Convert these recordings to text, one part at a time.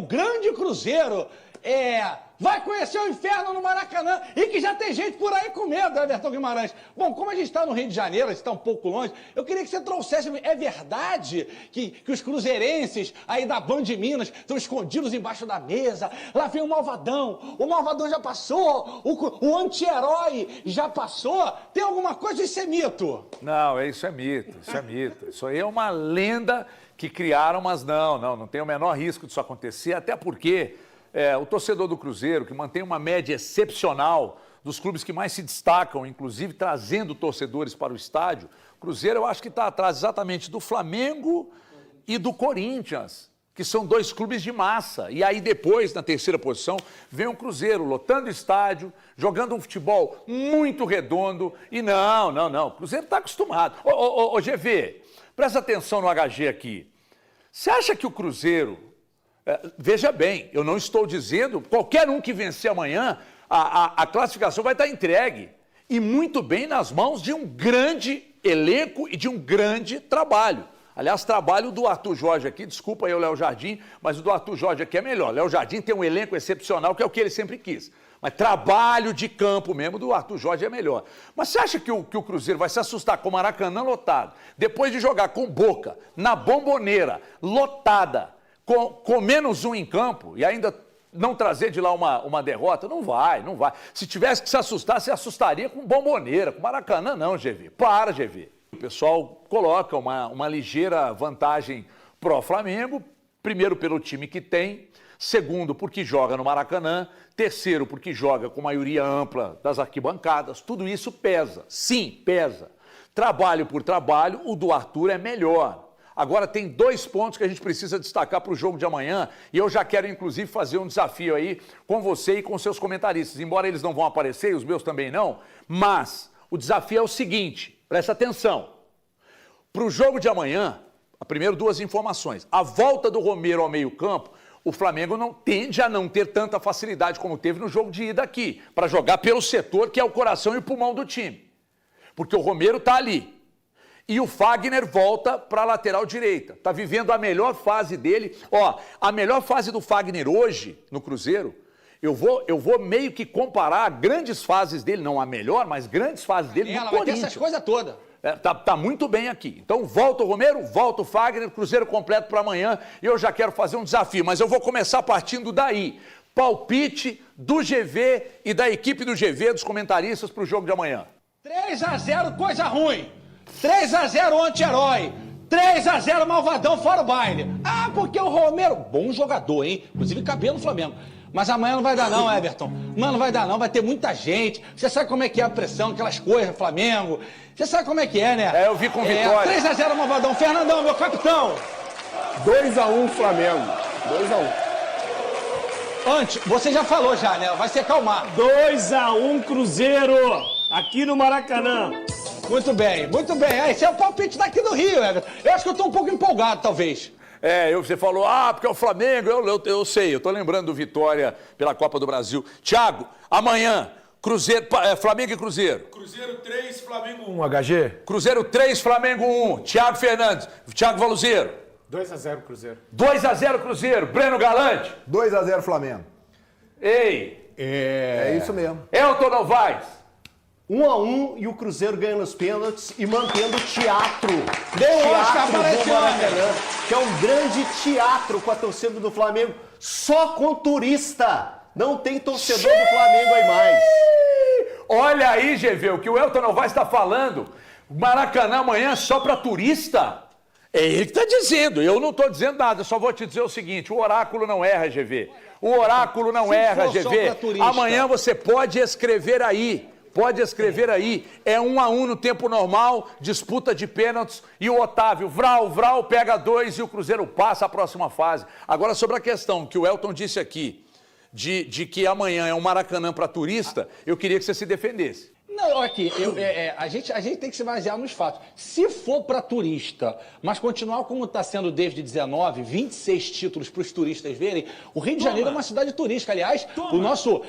O grande Cruzeiro vai conhecer o inferno no Maracanã e que já tem gente por aí com medo, Everton Guimarães. Bom, como a gente está no Rio de Janeiro, a gente está um pouco longe, eu queria que você trouxesse, é verdade que os cruzeirenses aí da Band de Minas estão escondidos embaixo da mesa, lá vem o Malvadão já passou, o anti-herói já passou, tem alguma coisa? Isso é mito? Não, isso é mito, isso é mito. Isso aí é uma lenda que criaram, mas não tem o menor risco disso acontecer, até porque o torcedor do Cruzeiro, que mantém uma média excepcional dos clubes que mais se destacam, inclusive trazendo torcedores para o estádio, o Cruzeiro eu acho que está atrás exatamente do Flamengo e do Corinthians, que são dois clubes de massa. E aí depois, na terceira posição, vem o Cruzeiro lotando o estádio, jogando um futebol muito redondo. E não, o Cruzeiro está acostumado. Ô, GV, presta atenção no HG aqui. Você acha que o Cruzeiro... veja bem, eu não estou dizendo, qualquer um que vencer amanhã, a classificação vai estar entregue. E muito bem nas mãos de um grande elenco e de um grande trabalho. Aliás, trabalho do Arthur Jorge aqui, desculpa aí o Léo Jardim, mas o do Arthur Jorge aqui é melhor. Léo Jardim tem um elenco excepcional, que é o que ele sempre quis. Mas trabalho de campo mesmo do Arthur Jorge é melhor. Mas você acha que o Cruzeiro vai se assustar com o Maracanã lotado, depois de jogar com Boca, na Bomboneira, lotada, com menos um em campo e ainda não trazer de lá uma derrota? Não vai. Se tivesse que se assustar, se assustaria com Bomboneira, com Maracanã não, GV. Para, GV. O pessoal coloca uma ligeira vantagem pró-Flamengo, primeiro pelo time que tem, segundo porque joga no Maracanã, terceiro porque joga com maioria ampla das arquibancadas. Tudo isso pesa. Sim, pesa. Trabalho por trabalho, o do Arthur é melhor. Agora tem 2 pontos que a gente precisa destacar para o jogo de amanhã e eu já quero inclusive fazer um desafio aí com você e com seus comentaristas, embora eles não vão aparecer, os meus também não, mas o desafio é o seguinte, presta atenção, para o jogo de amanhã, primeiro 2 informações, a volta do Romero ao meio campo, o Flamengo tende a não ter tanta facilidade como teve no jogo de ida aqui, para jogar pelo setor que é o coração e o pulmão do time, porque o Romero está ali. E o Fagner volta para a lateral direita. Está vivendo a melhor fase dele. A melhor fase do Fagner hoje, no Cruzeiro, eu vou meio que comparar grandes fases dele, não a melhor, mas grandes fases dele no Corinthians. Vai ter essas coisas todas. Tá muito bem aqui. Então volta o Romero, volta o Fagner, Cruzeiro completo para amanhã. E eu já quero fazer um desafio, mas eu vou começar partindo daí. Palpite do GV e da equipe do GV, dos comentaristas, para o jogo de amanhã. 3-0, coisa ruim. 3-0 anti-herói, 3-0 Malvadão fora o baile. Porque o Romero, bom jogador, hein? Inclusive cabelo no Flamengo. Mas amanhã não vai dar não, Everton. Não vai dar não, vai ter muita gente. Você sabe como é que é a pressão, aquelas coisas, Flamengo. Você sabe como é que é, né? Eu vi com vitória. 3-0 Malvadão. Fernandão, meu capitão. 2-1 Flamengo. 2-1. Antes, você já falou já, né? Vai se acalmar. 2-1 Cruzeiro, aqui no Maracanã. Muito bem. Esse é o palpite daqui do Rio, Everton. Eu acho que eu tô um pouco empolgado, talvez. Você falou, porque é o Flamengo, eu sei, eu tô lembrando do Vitória pela Copa do Brasil. Thiago, amanhã, Cruzeiro, Flamengo e Cruzeiro. Cruzeiro 3, Flamengo 1, HG. Cruzeiro 3, Flamengo 1. Thiago Fernandes, Thiago Valuzeiro. 2-0 Cruzeiro. 2-0 Cruzeiro. Breno Galante. 2-0 Flamengo. Ei. É isso mesmo. Elton Novaes. 1-1 e o Cruzeiro ganha nos pênaltis e mantendo o teatro. Deu Oscar para esse Maracanã, que é um grande teatro com a torcida do Flamengo, só com turista. Não tem torcedor do Flamengo aí mais. Olha aí, GV, o que o Elton Novaes está falando. Maracanã amanhã só para turista? É ele que está dizendo, eu não estou dizendo nada, eu só vou te dizer o seguinte, o oráculo não erra, GV. O oráculo não erra, GV. Amanhã você pode escrever aí. É 1-1 no tempo normal, disputa de pênaltis e o Otávio, Vral pega 2 e o Cruzeiro passa a próxima fase. Agora sobre a questão que o Elton disse aqui, de que amanhã é um Maracanã para turista, eu queria que você se defendesse. Não, aqui, a gente tem que se basear nos fatos. Se for para turista, mas continuar como está sendo desde 19, 26 títulos para os turistas verem, o Rio de Janeiro é uma cidade turística. Aliás, o nosso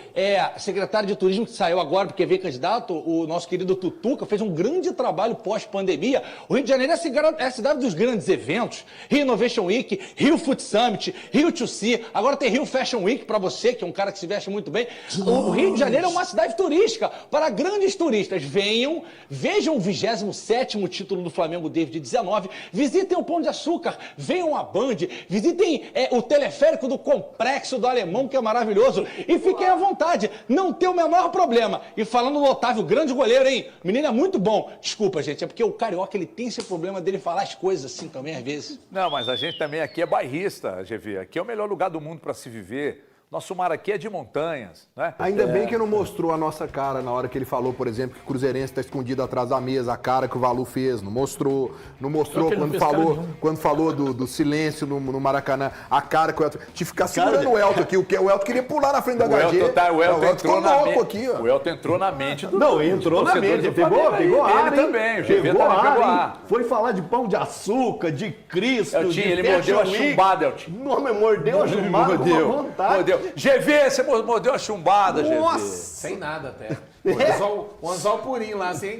secretário de turismo que saiu agora porque veio candidato, o nosso querido Tutuca, fez um grande trabalho pós-pandemia. O Rio de Janeiro é a cidade dos grandes eventos. Rio Innovation Week, Rio Food Summit, Rio to See, agora tem Rio Fashion Week para você, que é um cara que se veste muito bem. O Rio de Janeiro é uma cidade turística para grandes turistas. Venham, vejam o 27º título do Flamengo desde 19, visitem o Pão de Açúcar, venham a Band, visitem o teleférico do Complexo do Alemão, que é maravilhoso, e fiquem à vontade, não tem o menor problema. E falando do Otávio, grande goleiro, hein? O menino é muito bom. Desculpa, gente, é porque o carioca, ele tem esse problema dele falar as coisas assim também, às vezes. Não, mas a gente também aqui é bairrista, GV. Aqui é o melhor lugar do mundo para se viver. Nosso mar aqui é de montanhas, né? Ainda bem que não mostrou a nossa cara na hora que ele falou, por exemplo, que o Cruzeirense está escondido atrás da mesa, a cara que o Valu fez. Não mostrou quando falou do silêncio no Maracanã, a cara que o Elton... Te ficar segurando o Elton aqui, o Elton queria pular na frente da HG. O Elton entrou na mente. Aqui, ó. O Elton entrou na mente do... Não, entrou na mente. Pegou ar, ele também. O GV também pegou ar. Foi falar de Pão de Açúcar, de Cristo, ele mordeu a chumbada, Elton. Não, mas mordeu a chumbada com vontade. Mordeu. GV, você mordeu a chumbada, GV. Nossa! Sem nada até. O anzol purinho lá, sem...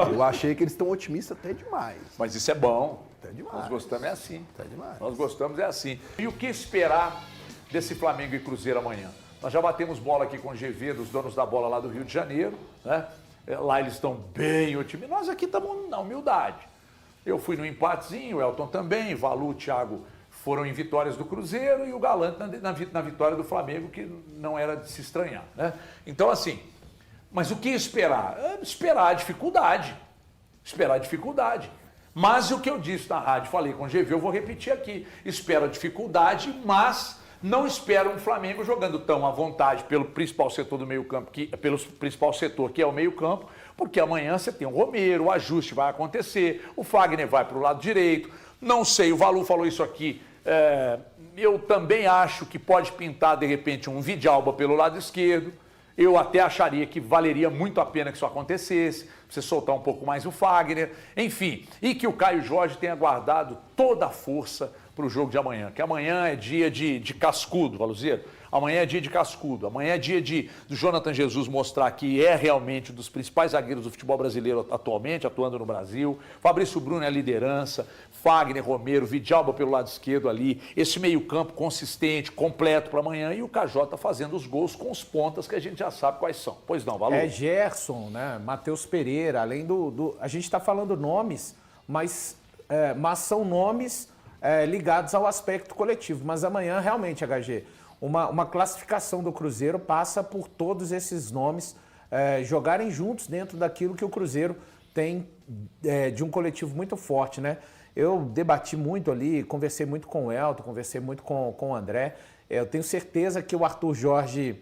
Eu achei que eles estão otimistas até demais. Mas isso é bom. Até demais. Nós gostamos é assim. Até demais. Nós gostamos é assim. E o que esperar desse Flamengo e Cruzeiro amanhã? Nós já batemos bola aqui com o GV, dos donos da bola lá do Rio de Janeiro, né? Lá eles estão bem otimistas. Nós aqui estamos na humildade. Eu fui no empatezinho, o Elton também, Valu, o Thiago foram em vitórias do Cruzeiro e o Galante na vitória do Flamengo, que não era de se estranhar, né? Então, assim, mas o que esperar? Esperar a dificuldade. Esperar a dificuldade. Mas o que eu disse na rádio, falei com o GV, eu vou repetir aqui. Espero a dificuldade, mas não espero um Flamengo jogando tão à vontade pelo principal setor do meio-campo, pelo principal setor que é o meio-campo, porque amanhã você tem o Romero, o ajuste vai acontecer, o Fagner vai para o lado direito. Não sei, o Valu falou isso aqui. Eu também acho que pode pintar, de repente, um Vidalba pelo lado esquerdo. Eu até acharia que valeria muito a pena que isso acontecesse, você soltar um pouco mais o Fagner, enfim. E que o Caio Jorge tenha guardado toda a força para o jogo de amanhã, que amanhã é dia de cascudo, Valuzeiro. Amanhã é dia de cascudo, amanhã é dia do Jonathan Jesus mostrar que é realmente um dos principais zagueiros do futebol brasileiro atualmente, atuando no Brasil. Fabrício Bruno é a liderança, Fagner, Romero, Vidalba pelo lado esquerdo ali, esse meio-campo consistente, completo para amanhã, e o KJ fazendo os gols com os pontas que a gente já sabe quais são. Pois não, Valu? Gerson, né? Matheus Pereira, além a gente está falando nomes, mas são nomes ligados ao aspecto coletivo. Mas amanhã, realmente, HG, uma classificação do Cruzeiro passa por todos esses nomes jogarem juntos dentro daquilo que o Cruzeiro tem de um coletivo muito forte, né? Eu debati muito ali, conversei muito com o Elton, conversei muito com o André. Eu tenho certeza que o Arthur Jorge...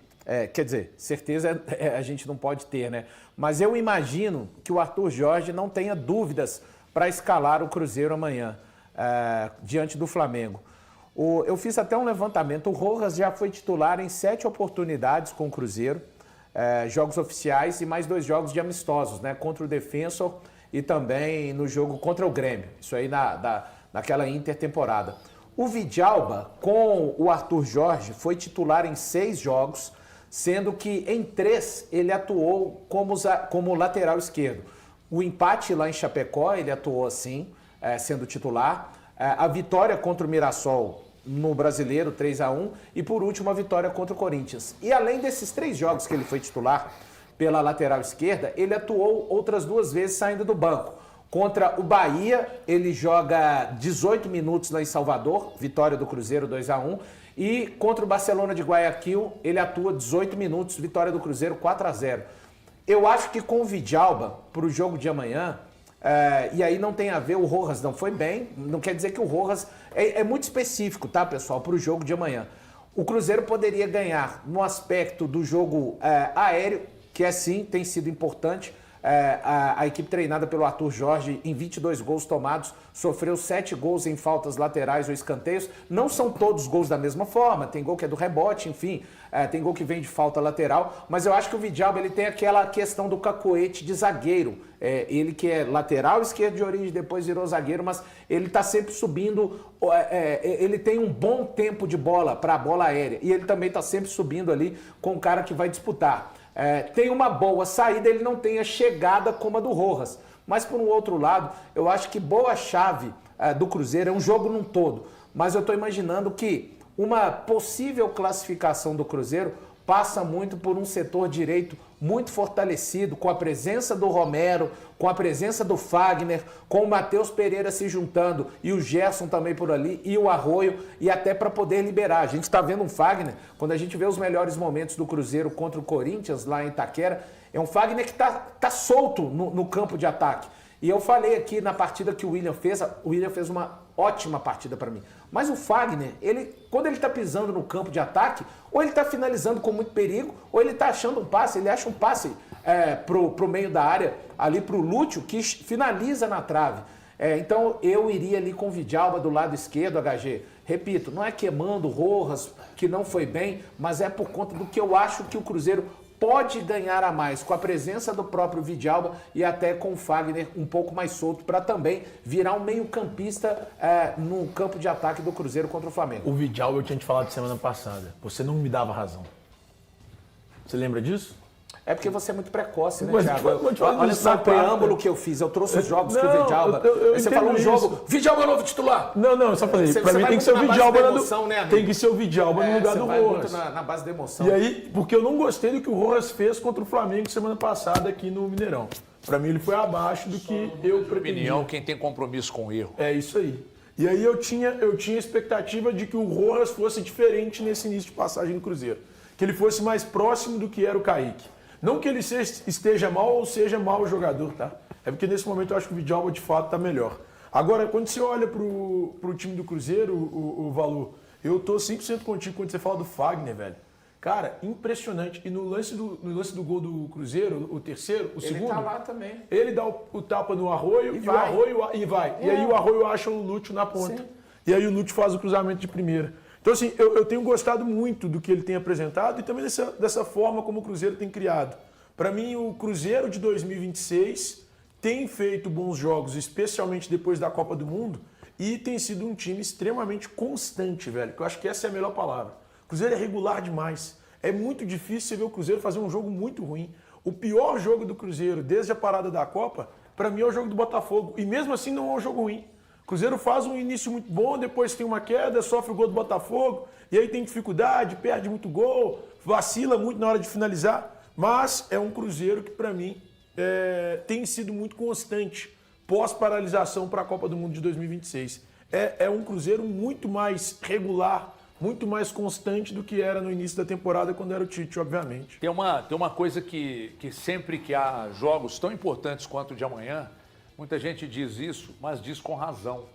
quer dizer, certeza a gente não pode ter, né? Mas eu imagino que o Arthur Jorge não tenha dúvidas para escalar o Cruzeiro amanhã, diante do Flamengo. Eu fiz até um levantamento, o Rojas já foi titular em 7 oportunidades com o Cruzeiro, jogos oficiais e mais 2 jogos de amistosos, né? Contra o Defensor e também no jogo contra o Grêmio, isso aí naquela intertemporada. O Vidalba, com o Arthur Jorge, foi titular em 6 jogos, sendo que em 3 ele atuou como lateral esquerdo. O empate lá em Chapecó, ele atuou assim, sendo titular. A vitória contra o Mirassol no Brasileiro, 3-1, e por último a vitória contra o Corinthians. E além desses 3 jogos que ele foi titular pela lateral esquerda, ele atuou outras 2 vezes saindo do banco. Contra o Bahia, ele joga 18 minutos lá em Salvador, vitória do Cruzeiro, 2-1. E contra o Barcelona de Guayaquil, ele atua 18 minutos, vitória do Cruzeiro, 4-0. Eu acho que com o Vidalba, para o jogo de amanhã, e aí não tem a ver, o Rojas não foi bem, não quer dizer que o Rojas... É muito específico, tá, pessoal, para o jogo de amanhã. O Cruzeiro poderia ganhar no aspecto do jogo aéreo, que sim, tem sido importante A equipe treinada pelo Arthur Jorge, em 22 gols tomados, sofreu 7 gols em faltas laterais ou escanteios. Não são todos gols da mesma forma, tem gol que é do rebote, enfim, tem gol que vem de falta lateral, mas eu acho que o Vidalba ele tem aquela questão do cacoete de zagueiro. Ele que é lateral esquerdo de origem, depois virou zagueiro, mas ele está sempre subindo, ele tem um bom tempo de bola para a bola aérea, e ele também está sempre subindo ali com o cara que vai disputar. Tem uma boa saída, ele não tem a chegada como a do Rojas. Mas, por um outro lado, eu acho que boa chave do Cruzeiro é um jogo num todo. Mas eu estou imaginando que uma possível classificação do Cruzeiro passa muito por um setor direito muito fortalecido, com a presença do Romero, com a presença do Fagner, com o Matheus Pereira se juntando e o Gerson também por ali, e o Arroio, e até para poder liberar. A gente está vendo um Fagner, quando a gente vê os melhores momentos do Cruzeiro contra o Corinthians lá em Itaquera, é um Fagner que tá solto no campo de ataque. E eu falei aqui na partida que o William fez uma ótima partida para mim. Mas o Fagner, quando ele está pisando no campo de ataque, ou ele está finalizando com muito perigo, ou ele está achando um passe, ele acha um passe pro meio da área, ali pro Lúcio, que finaliza na trave. Então eu iria ali com o Vidalba do lado esquerdo, HG. Repito, não é queimando o Rojas, que não foi bem, mas é por conta do que eu acho que o Cruzeiro pode ganhar a mais com a presença do próprio Vidalba e até com o Fagner um pouco mais solto para também virar um meio-campista no campo de ataque do Cruzeiro contra o Flamengo. O Vidalba eu tinha te falado semana passada. Você não me dava razão. Você lembra disso? É porque você é muito precoce, né, Mas, Thiago? olha Olha só o preâmbulo que eu fiz. Eu trouxe os jogos que o Vidalba... Você falou um jogo... Vidalba é novo titular! Não, eu só falei. Pra mim tem que ser o Vidalba... Tem que ser o Vidalba no lugar do Rojas. Na base da emoção. E aí, porque eu não gostei do que o Rojas fez contra o Flamengo semana passada aqui no Mineirão. Pra mim ele foi abaixo do que eu pretendia. Opinião, quem tem compromisso com o erro. É isso aí. E aí eu tinha expectativa de que o Rojas fosse diferente nesse início de passagem no Cruzeiro. Que ele fosse mais próximo do que era o Kaique. Não que ele esteja mal ou seja mau jogador, tá? É porque nesse momento eu acho que o Vidalba de fato tá melhor. Agora, quando você olha pro time do Cruzeiro, o Valu, eu tô 100% contigo quando você fala do Fagner, velho. Cara, impressionante. E no lance do gol do Cruzeiro, o terceiro, o segundo... Ele tá lá também. Ele dá o tapa no Arroio e vai. E aí o Arroio acha o Lúcio na ponta. Sim. E aí o Lúcio faz o cruzamento de primeira. Então, assim, eu tenho gostado muito do que ele tem apresentado e também dessa forma como o Cruzeiro tem criado. Para mim, o Cruzeiro de 2026 tem feito bons jogos, especialmente depois da Copa do Mundo, e tem sido um time extremamente constante, velho, que eu acho que essa é a melhor palavra. O Cruzeiro é regular demais. É muito difícil você ver o Cruzeiro fazer um jogo muito ruim. O pior jogo do Cruzeiro, desde a parada da Copa, para mim é o jogo do Botafogo. E mesmo assim não é um jogo ruim. O Cruzeiro faz um início muito bom, depois tem uma queda, sofre o gol do Botafogo, e aí tem dificuldade, perde muito gol, vacila muito na hora de finalizar. Mas é um Cruzeiro que, para mim, tem sido muito constante pós-paralisação para a Copa do Mundo de 2026. É um Cruzeiro muito mais regular, muito mais constante do que era no início da temporada, quando era o Tite, obviamente. Tem uma coisa que sempre que há jogos tão importantes quanto o de amanhã, muita gente diz isso, mas diz com razão.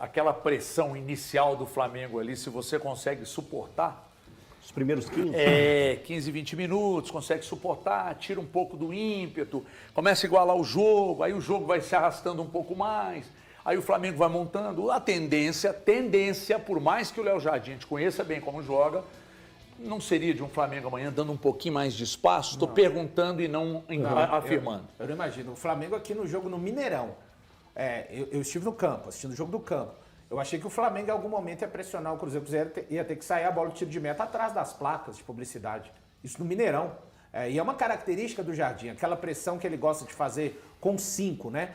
Aquela pressão inicial do Flamengo ali, se você consegue suportar... Os primeiros 15? 15, 20 minutos, consegue suportar, tira um pouco do ímpeto, começa a igualar o jogo, aí o jogo vai se arrastando um pouco mais, aí o Flamengo vai montando. A tendência, por mais que o Léo Jardim a gente conheça bem como joga, não seria de um Flamengo amanhã dando um pouquinho mais de espaço? Estou perguntando e não afirmando. Eu não imagino. O Flamengo aqui no jogo no Mineirão, eu estive no campo, assistindo o jogo do campo. Eu achei que o Flamengo em algum momento ia pressionar o Cruzeiro. O Cruzeiro ia ter que sair a bola de tiro de meta atrás das placas de publicidade. Isso no Mineirão. E é uma característica do Jardim, aquela pressão que ele gosta de fazer com 5, né?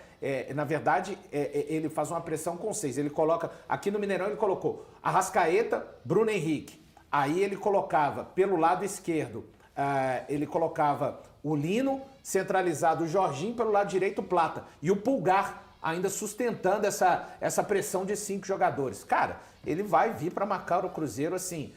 Na verdade, ele faz uma pressão com 6. Ele coloca, aqui no Mineirão ele colocou Arrascaeta, Bruno Henrique. Aí ele colocava pelo lado esquerdo, ele colocava o Lino centralizado, o Jorginho pelo lado direito, o Plata. E o Pulgar ainda sustentando essa pressão de 5 jogadores. Cara, ele vai vir para marcar o Cruzeiro assim,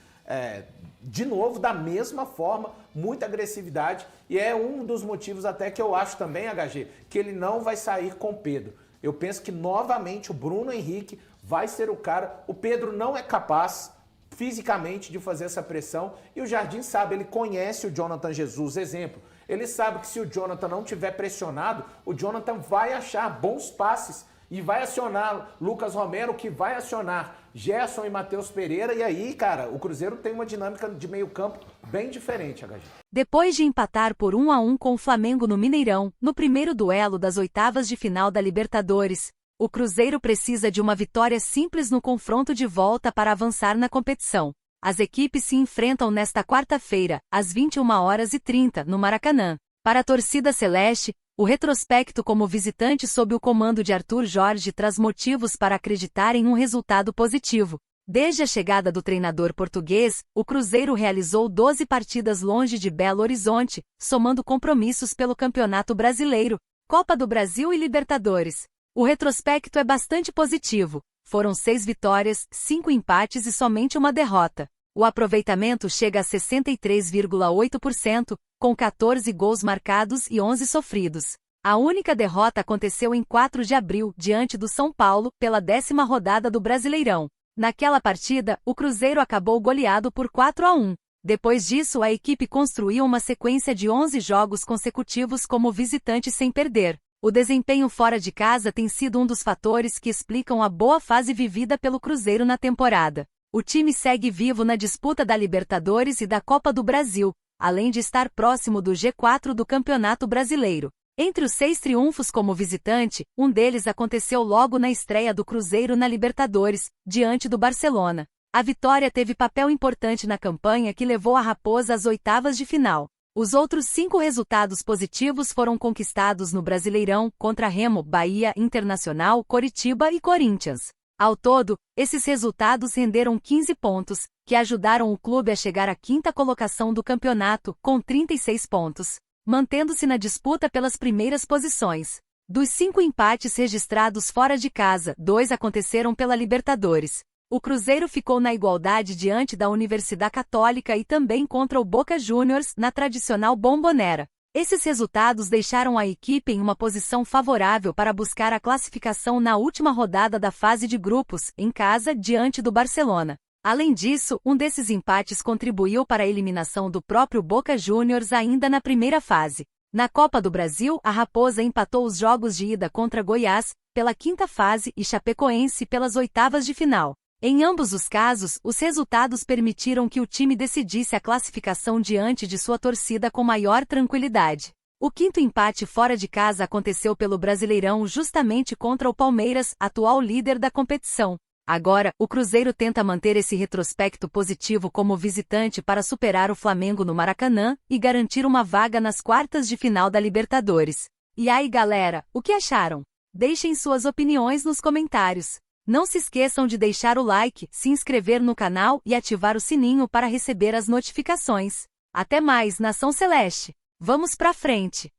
de novo, da mesma forma, muita agressividade, e é um dos motivos até que eu acho também, HG, que ele não vai sair com o Pedro. Eu penso que novamente o Bruno Henrique vai ser o cara. O Pedro não é capaz fisicamente de fazer essa pressão, e o Jardim sabe, ele conhece o Jonathan Jesus, exemplo. Ele sabe que se o Jonathan não tiver pressionado, o Jonathan vai achar bons passes e vai acionar Lucas Romero, que vai acionar Gerson e Matheus Pereira. E aí, cara, o Cruzeiro tem uma dinâmica de meio campo bem diferente, HG. Depois de empatar por 1-1 com o Flamengo no Mineirão, no primeiro duelo das oitavas de final da Libertadores, o Cruzeiro precisa de uma vitória simples no confronto de volta para avançar na competição. As equipes se enfrentam nesta quarta-feira, às 21h30, no Maracanã. Para a torcida celeste, o retrospecto como visitante sob o comando de Arthur Jorge traz motivos para acreditar em um resultado positivo. Desde a chegada do treinador português, o Cruzeiro realizou 12 partidas longe de Belo Horizonte, somando compromissos pelo Campeonato Brasileiro, Copa do Brasil e Libertadores. O retrospecto é bastante positivo. Foram 6 vitórias, 5 empates e somente uma derrota. O aproveitamento chega a 63,8%, com 14 gols marcados e 11 sofridos. A única derrota aconteceu em 4 de abril, diante do São Paulo, pela 10ª rodada do Brasileirão. Naquela partida, o Cruzeiro acabou goleado por 4-1. Depois disso, a equipe construiu uma sequência de 11 jogos consecutivos como visitante sem perder. O desempenho fora de casa tem sido um dos fatores que explicam a boa fase vivida pelo Cruzeiro na temporada. O time segue vivo na disputa da Libertadores e da Copa do Brasil, além de estar próximo do G4 do Campeonato Brasileiro. Entre os 6 triunfos como visitante, um deles aconteceu logo na estreia do Cruzeiro na Libertadores, diante do Barcelona. A vitória teve papel importante na campanha que levou a Raposa às oitavas de final. Os outros 5 resultados positivos foram conquistados no Brasileirão, contra Remo, Bahia, Internacional, Coritiba e Corinthians. Ao todo, esses resultados renderam 15 pontos, que ajudaram o clube a chegar à 5ª colocação do campeonato, com 36 pontos, mantendo-se na disputa pelas primeiras posições. Dos 5 empates registrados fora de casa, 2 aconteceram pela Libertadores. O Cruzeiro ficou na igualdade diante da Universidade Católica e também contra o Boca Juniors, na tradicional Bombonera. Esses resultados deixaram a equipe em uma posição favorável para buscar a classificação na última rodada da fase de grupos, em casa, diante do Barcelona. Além disso, um desses empates contribuiu para a eliminação do próprio Boca Juniors ainda na primeira fase. Na Copa do Brasil, a Raposa empatou os jogos de ida contra Goiás, pela 5ª fase, e Chapecoense pelas oitavas de final. Em ambos os casos, os resultados permitiram que o time decidisse a classificação diante de sua torcida com maior tranquilidade. O 5º empate fora de casa aconteceu pelo Brasileirão justamente contra o Palmeiras, atual líder da competição. Agora, o Cruzeiro tenta manter esse retrospecto positivo como visitante para superar o Flamengo no Maracanã e garantir uma vaga nas quartas de final da Libertadores. E aí, galera, o que acharam? Deixem suas opiniões nos comentários. Não se esqueçam de deixar o like, se inscrever no canal e ativar o sininho para receber as notificações. Até mais, Nação Celeste! Vamos pra frente!